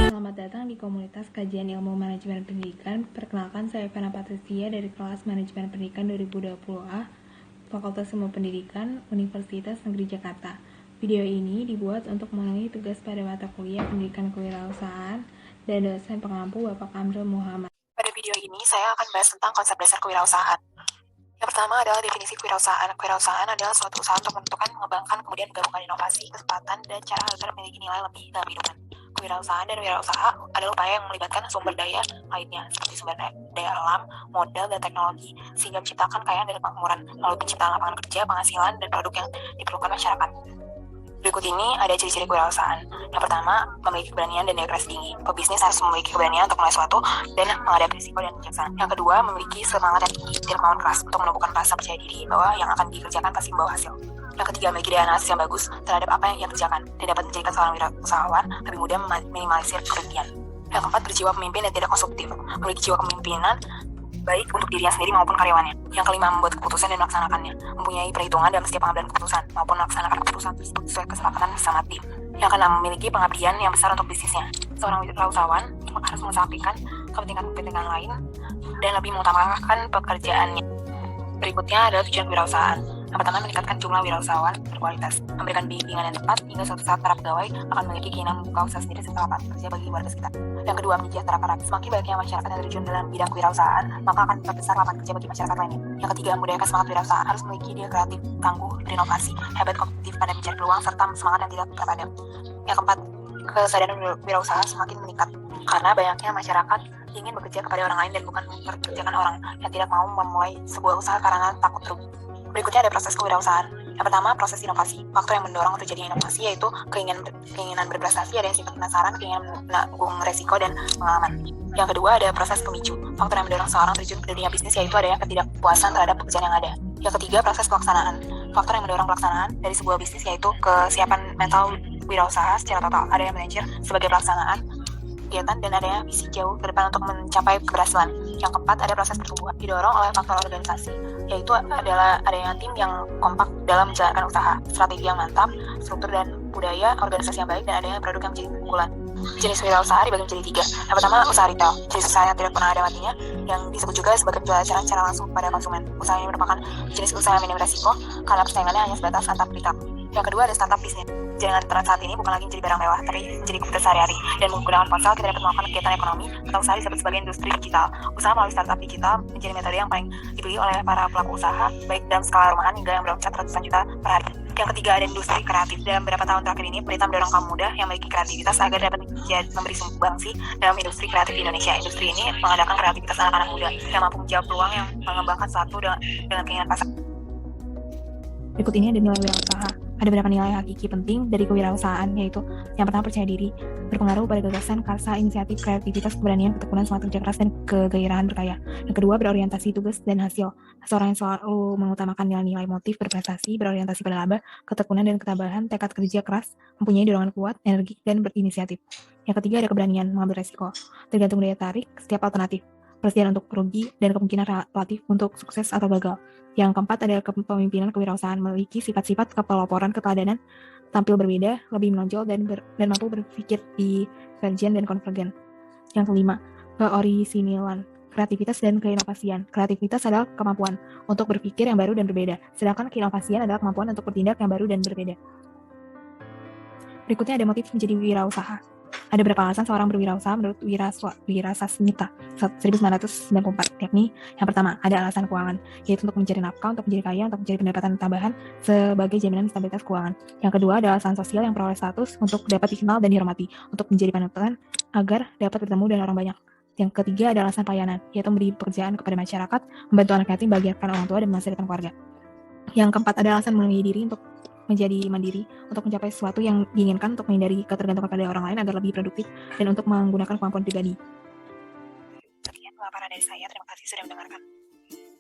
Selamat datang di komunitas kajian ilmu manajemen pendidikan. Perkenalkan, saya Fena Patricia dari kelas manajemen pendidikan 2020A, Fakultas Ilmu Pendidikan, Universitas Negeri Jakarta. Video ini dibuat untuk memenuhi tugas pada mata kuliah pendidikan kewirausahaan dan dosen pengampu Bapak Amrul Muhammad. Pada video ini, saya akan bahas tentang konsep dasar kewirausahaan. Yang pertama adalah definisi kewirausahaan. Kewirausahaan adalah suatu usaha untuk menentukan, mengembangkan, kemudian menggabungkan inovasi, kesempatan, dan cara agar memiliki nilai lebih dalam kehidupan. Kewirausahaan dan wirausaha adalah upaya yang melibatkan sumber daya lainnya, seperti sumber daya alam, modal, dan teknologi, sehingga menciptakan kekayaan dan kemakmuran, lalu penciptaan lapangan kerja, penghasilan, dan produk yang diperlukan masyarakat. Berikut ini ada ciri-ciri kewirausahaan. Yang pertama, memiliki keberanian dan daya keras tinggi. Pebisnis harus memiliki keberanian untuk mulai suatu dan menghadapi risiko dan bijaksana. Yang kedua, memiliki semangat yang tinggi dan kemauan keras untuk menumbuhkan rasa percaya diri bahwa yang akan dikerjakan pasti membawa hasil. Yang ketiga, memiliki daya analisis yang bagus terhadap apa yang ia kerjakan dan dapat menjadikan seorang wirausahawan lebih mudah meminimalisir kerugian. Yang keempat, berjiwa pemimpin dan tidak konsumtif. Memiliki jiwa kepemimpinan baik untuk dirinya sendiri maupun karyawannya. Yang kelima, membuat keputusan dan melaksanakannya. Mempunyai perhitungan dalam setiap pengambilan keputusan maupun melaksanakan keputusan tersebut sesuai kesepakatan bersama tim. Yang keenam, memiliki pengabdian yang besar untuk bisnisnya. Seorang wirausahawan harus mengesampingkan kepentingan lain dan lebih mengutamakan pekerjaannya. Berikutnya adalah tujuan kewirausahaan. Yang pertama, meningkatkan jumlah wirausahawan berkualitas, memberikan bimbingan yang tepat hingga suatu saat para pegawai akan memiliki keinginan membuka usaha sendiri serta lapangan kerja bagi warga sekitar. Yang kedua, mensejahterakan rakyat. Semakin banyaknya masyarakat yang terjun dalam bidang kewirausahaan, maka akan terbesar lapangan kerja bagi masyarakat lainnya. Yang ketiga, membudayakan semangat wirausahaan. Harus memiliki ide kreatif, tangguh, berinovasi, hebat, kompetitif, pandai mencari peluang, serta semangat yang tidak terpadam. Yang keempat, kesadaran wirausaha semakin meningkat karena banyaknya masyarakat ingin bekerja kepada orang lain dan bukan mempekerjakan orang yang tidak mau memulai sebuah usaha karena takut rugi. Berikutnya ada proses kewirausahaan. Yang pertama, proses inovasi. Faktor yang mendorong terjadinya inovasi yaitu keinginan berprestasi, ada yang sifat penasaran, keinginan menanggung resiko, dan pengalaman. Yang kedua ada proses pemicu. Faktor yang mendorong seorang terjun ke dunia bisnis yaitu adanya ketidakpuasan terhadap pekerjaan yang ada. Yang ketiga, proses pelaksanaan. Faktor yang mendorong pelaksanaan dari sebuah bisnis yaitu kesiapan mental wirausaha secara total. Ada yang manajer sebagai pelaksanaan kegiatan dan adanya visi jauh ke depan untuk mencapai keberhasilan. Yang keempat ada proses pertumbuhan, didorong oleh faktor organisasi, yaitu adalah adanya tim yang kompak dalam menjalankan usaha, strategi yang mantap, struktur dan budaya organisasi yang baik, dan adanya produk yang menjadi unggulan. Jenis wirausaha dibagi menjadi tiga. Yang pertama, usaha retail, jenis usaha yang tidak pernah ada matinya, yang disebut juga sebagai pembelajaran secara langsung kepada konsumen. Usaha ini merupakan jenis usaha yang minim resiko karena persaingannya hanya sebatas antar retail. Yang kedua ada startup bisnis. Jaringan internet saat ini bukan lagi menjadi barang mewah, tapi menjadi kebutuhan sehari-hari. Dan menggunakan ponsel, kita dapat melakukan kegiatan ekonomi atau usaha disebut sebagai industri digital. Usaha melalui startup digital menjadi metode yang paling dibeli oleh para pelaku usaha, baik dalam skala rumahan hingga yang beromset ratusan juta per hari. Yang ketiga ada industri kreatif. Dalam beberapa tahun terakhir ini, pemerintah mendorong kaum muda yang memiliki kreativitas agar dapat memberi sumbangsi dalam industri kreatif di Indonesia. Industri ini mengadakan kreativitas anak-anak muda yang mampu menjawab peluang yang mengembangkan suatu dengan keinginan pasar. Berikut ini ada nilai wirausaha. Ada beberapa nilai hakiki penting dari kewirausahaan, yaitu yang pertama, percaya diri, berpengaruh pada gagasan, karsa, inisiatif, kreativitas, keberanian, ketekunan, semangat kerja keras, dan kegairahan berkarya. Yang kedua, berorientasi tugas dan hasil. Seorang yang selalu mengutamakan nilai-nilai motif berprestasi, berorientasi pada laba, ketekunan dan ketabahan, tekad kerja keras, mempunyai dorongan kuat, energi, dan berinisiatif. Yang ketiga, ada keberanian mengambil resiko, tergantung daya tarik setiap alternatif, persediaan untuk rugi, dan kemungkinan relatif untuk sukses atau gagal. Yang keempat adalah kepemimpinan kewirausahaan, memiliki sifat-sifat kepeloporan, keteladanan, tampil berbeda, lebih menonjol, dan mampu berpikir divergen dan konvergen. Yang kelima, keorisinilan, kreativitas dan keinovasian. Kreativitas adalah kemampuan untuk berpikir yang baru dan berbeda, sedangkan keinovasian adalah kemampuan untuk bertindak yang baru dan berbeda. Berikutnya ada motif menjadi wirausaha. Ada beberapa alasan seorang berwirausaha menurut Wirasasmita 1994, yakni yang pertama, ada alasan keuangan, yaitu untuk mencari nafkah, untuk menjadi kaya, untuk mencari pendapatan tambahan sebagai jaminan stabilitas keuangan. Yang kedua, ada alasan sosial yang peroleh status untuk dapat dikenal dan dihormati, untuk menjadi panutan agar dapat bertemu dengan orang banyak. Yang ketiga, ada alasan pelayanan, yaitu memberi pekerjaan kepada masyarakat, membantu anak yatim, membahagiakan orang tua, dan masa depan keluarga. Yang keempat, ada alasan melindungi diri untuk menjadi mandiri, untuk mencapai sesuatu yang diinginkan, untuk menghindari ketergantungan pada orang lain agar lebih produktif, dan untuk menggunakan kemampuan pribadi. Sekian paparan dari saya, terima kasih sudah mendengarkan.